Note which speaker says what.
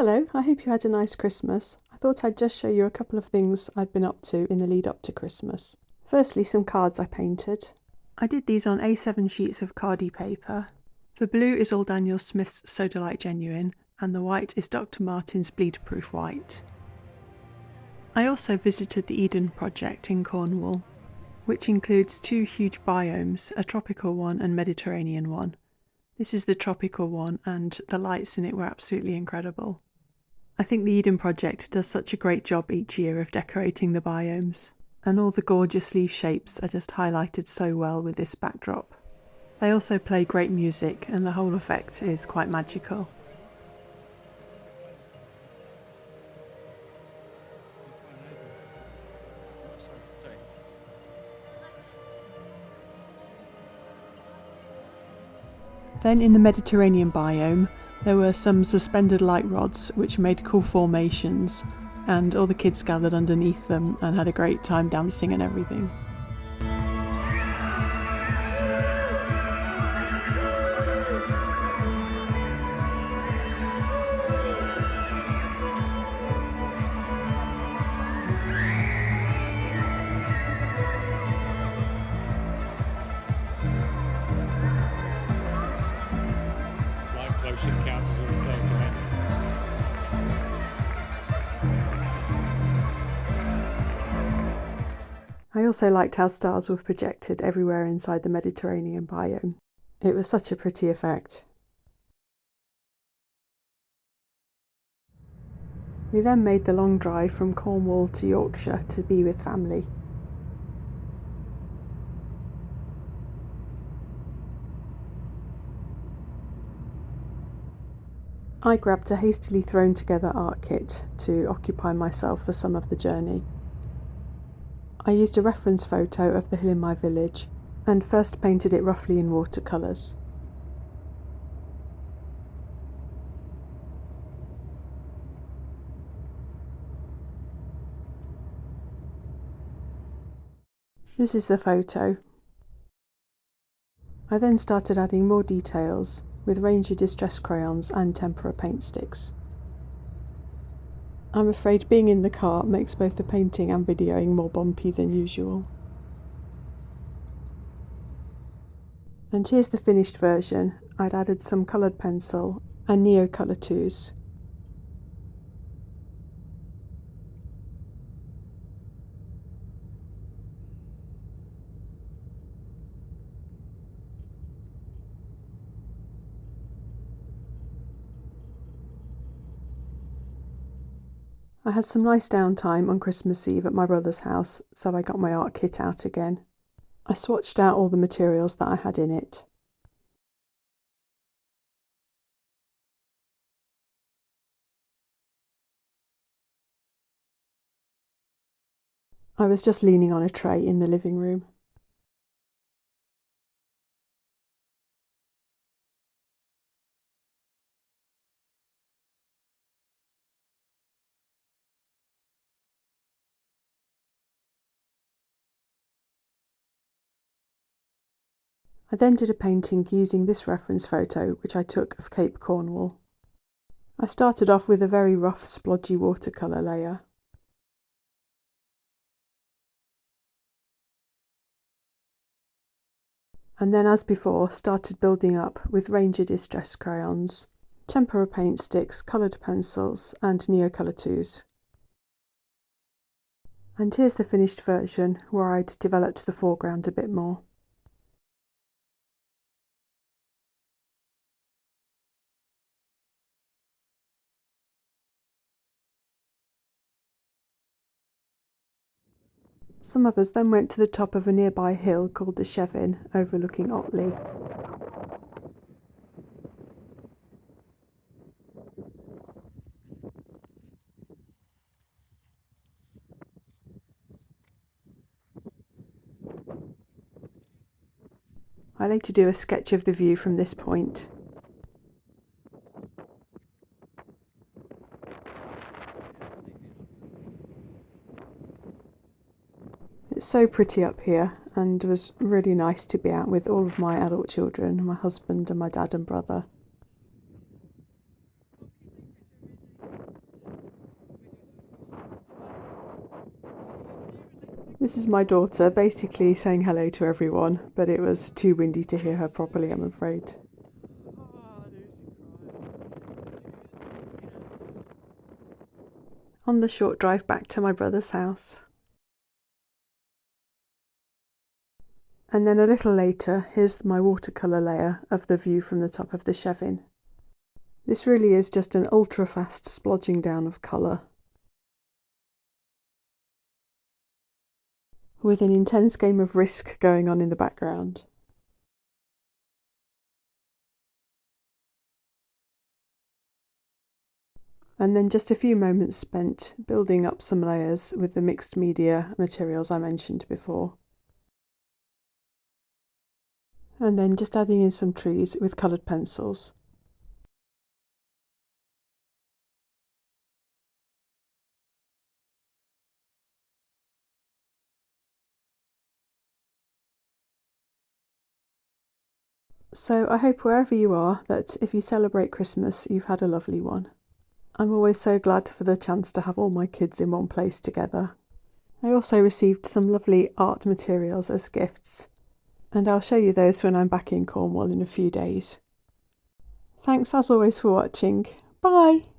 Speaker 1: Hello, I hope you had a nice Christmas. I thought I'd just show you a couple of things I've been up to in the lead up to Christmas. Firstly, some cards I painted. I did these on A7 sheets of cardy paper. The blue is all Daniel Smith's Sodalite Genuine, and the white is Dr. Martin's Bleedproof White. I also visited the Eden Project in Cornwall, which includes two huge biomes, a tropical one and Mediterranean one. This is the tropical one, and the lights in it were absolutely incredible. I think the Eden Project does such a great job each year of decorating the biomes, and all the gorgeous leaf shapes are just highlighted so well with this backdrop. They also play great music, and the whole effect is quite magical. Then in the Mediterranean biome, there were some suspended light rods which made cool formations, and all the kids gathered underneath them and had a great time dancing and everything.
Speaker 2: Counts as a third grade.
Speaker 1: I also liked how stars were projected everywhere inside the Mediterranean biome. It was such a pretty effect. We then made the long drive from Cornwall to Yorkshire to be with family. I grabbed a hastily thrown together art kit to occupy myself for some of the journey. I used a reference photo of the hill in my village and first painted it roughly in watercolours. This is the photo. I then started adding more details with Ranger Distress Crayons and Tempera paint sticks. I'm afraid being in the car makes both the painting and videoing more bumpy than usual. And here's the finished version. I'd added some coloured pencil and Neocolor 2s. I had some nice downtime on Christmas Eve at my brother's house, so I got my art kit out again. I swatched out all the materials that I had in it. I was just leaning on a tray in the living room. I then did a painting using this reference photo which I took of Cape Cornwall. I started off with a very rough splodgy watercolour layer. And then as before started building up with Ranger Distress Crayons, Tempera paint sticks, coloured pencils and Neocolor 2s. And here's the finished version where I'd developed the foreground a bit more. Some of us then went to the top of a nearby hill called the Chevin, overlooking Otley. I like to do a sketch of the view from this point. It's so pretty up here, and it was really nice to be out with all of my adult children, my husband and my dad and brother. This is my daughter basically saying hello to everyone, but it was too windy to hear her properly, I'm afraid. On the short drive back to my brother's house. And then a little later, here's my watercolour layer of the view from the top of the Chevin. This really is just an ultra fast splodging down of colour, with an intense game of Risk going on in the background. And then just a few moments spent building up some layers with the mixed media materials I mentioned before. And then just adding in some trees with coloured pencils. So I hope wherever you are that if you celebrate Christmas, you've had a lovely one. I'm always so glad for the chance to have all my kids in one place together. I also received some lovely art materials as gifts, and I'll show you those when I'm back in Cornwall in a few days. Thanks as always for watching. Bye!